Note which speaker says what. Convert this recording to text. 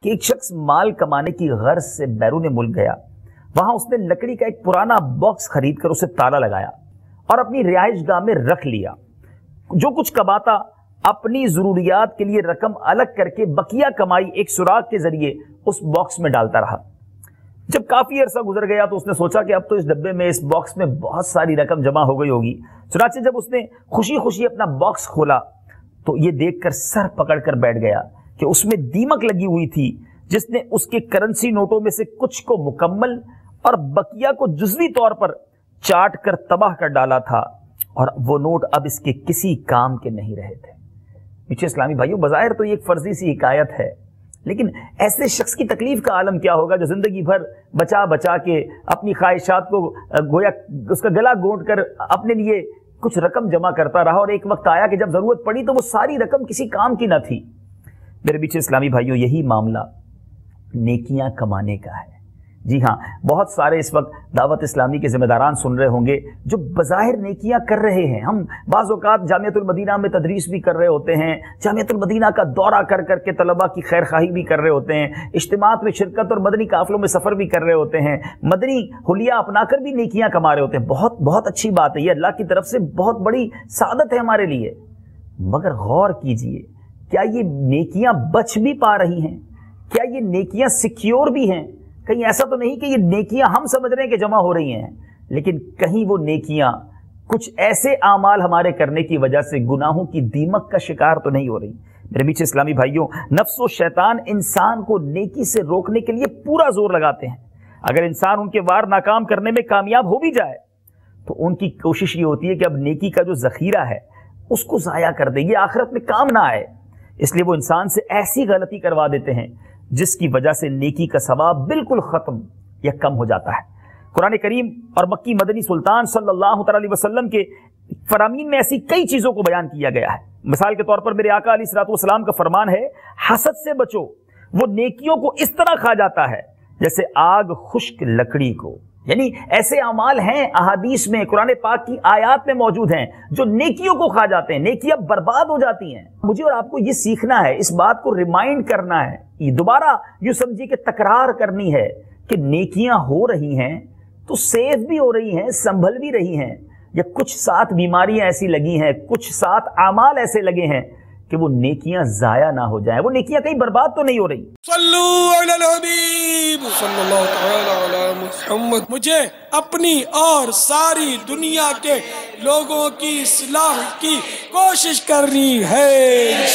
Speaker 1: کہ ایک شخص مال کمانے کی غرض سے بیرون ملک گیا. وہاں اس نے لکڑی کا ایک پرانا باکس خرید کر اسے تالا لگایا اور اپنی رہائش گاہ میں رکھ لیا. جو کچھ کماتا اپنی ضروریات کے لیے رقم الگ کر کے بقیہ کمائی ایک سوراخ کے ذریعے اس باکس میں ڈالتا رہا. جب کافی عرصہ گزر گیا تو اس نے سوچا کہ اب تو اس ڈبے میں، اس باکس میں بہت ساری رقم جمع ہو گئی ہوگی. چنانچہ جب اس نے خوشی خوشی اپنا باکس کھولا تو یہ دیکھ کر سر پکڑ کر بیٹھ گیا کہ اس میں دیمک لگی ہوئی تھی، جس نے اس کے کرنسی نوٹوں میں سے کچھ کو مکمل اور بقیہ کو جزوی طور پر چاٹ کر تباہ کر ڈالا تھا، اور وہ نوٹ اب اس کے کسی کام کے نہیں رہے تھے. پیچھے اسلامی بھائیوں، بظاہر تو یہ ایک فرضی سی حکایت ہے، لیکن ایسے شخص کی تکلیف کا عالم کیا ہوگا جو زندگی بھر بچا بچا کے اپنی خواہشات کو گویا اس کا گلا گھونٹ کر اپنے لیے کچھ رقم جمع کرتا رہا، اور ایک وقت آیا کہ جب ضرورت پڑی تو وہ ساری رقم کسی کام کی نہ تھی. میرے پیچھے اسلامی بھائیوں، یہی معاملہ نیکیاں کمانے کا ہے. جی ہاں، بہت سارے اس وقت دعوت اسلامی کے ذمہ داران سن رہے ہوں گے جو بظاہر نیکیاں کر رہے ہیں. ہم بعض اوقات جامعۃ المدینہ میں تدریس بھی کر رہے ہوتے ہیں، جامعۃ المدینہ کا دورہ کر کر کے طلباء کی خیر خواہی بھی کر رہے ہوتے ہیں، اجتماعات میں شرکت اور مدنی قافلوں میں سفر بھی کر رہے ہوتے ہیں، مدنی حلیہ اپنا کر بھی نیکیاں کما رہے ہوتے ہیں. بہت بہت اچھی بات ہے، یہ اللہ کی طرف سے بہت بڑی سعادت ہے ہمارے لیے. مگر غور کیجئے، کیا یہ نیکیاں بچ بھی پا رہی ہیں؟ کیا یہ نیکیاں سیکیور بھی ہیں؟ کہیں ایسا تو نہیں کہ یہ نیکیاں ہم سمجھ رہے ہیں کہ جمع ہو رہی ہیں، لیکن کہیں وہ نیکیاں کچھ ایسے اعمال ہمارے کرنے کی وجہ سے گناہوں کی دیمک کا شکار تو نہیں ہو رہی؟ میرے پیچھے اسلامی بھائیوں، نفس و شیطان انسان کو نیکی سے روکنے کے لیے پورا زور لگاتے ہیں. اگر انسان ان کے وار ناکام کرنے میں کامیاب ہو بھی جائے تو ان کی کوشش یہ ہوتی ہے کہ اب نیکی کا جو ذخیرہ ہے اس کو ضائع کر دے، یہ آخرت میں کام نہ آئے. اس لیے وہ انسان سے ایسی غلطی کروا دیتے ہیں جس کی وجہ سے نیکی کا ثواب بالکل ختم یا کم ہو جاتا ہے. قرآن کریم اور مکی مدنی سلطان صلی اللہ تعالی علیہ وسلم کے فرامین میں ایسی کئی چیزوں کو بیان کیا گیا ہے. مثال کے طور پر میرے آقا علیہ الصلوۃ والسلام کا فرمان ہے، حسد سے بچو، وہ نیکیوں کو اس طرح کھا جاتا ہے جیسے آگ خشک لکڑی کو. یعنی ایسے اعمال ہیں احادیث میں، قرآن پاک کی آیات میں موجود ہیں جو نیکیوں کو کھا جاتے ہیں، نیکیاں برباد ہو جاتی ہیں. مجھے اور آپ کو یہ سیکھنا ہے، اس بات کو ریمائنڈ کرنا ہے، یہ دوبارہ یوں سمجھیے کہ تکرار کرنی ہے کہ نیکیاں ہو رہی ہیں تو سیف بھی ہو رہی ہیں، سنبھل بھی رہی ہیں، یا کچھ ساتھ بیماریاں ایسی لگی ہیں، کچھ ساتھ اعمال ایسے لگے ہیں کہ وہ نیکیاں ضائع نہ ہو جائیں، وہ نیکیاں کہیں برباد تو نہیں ہو رہی.
Speaker 2: صلو علی الحبیب صلی اللہ تعالی علی محمد. مجھے اپنی اور ساری دنیا کے لوگوں کی اصلاح کی کوشش کرنی ہے.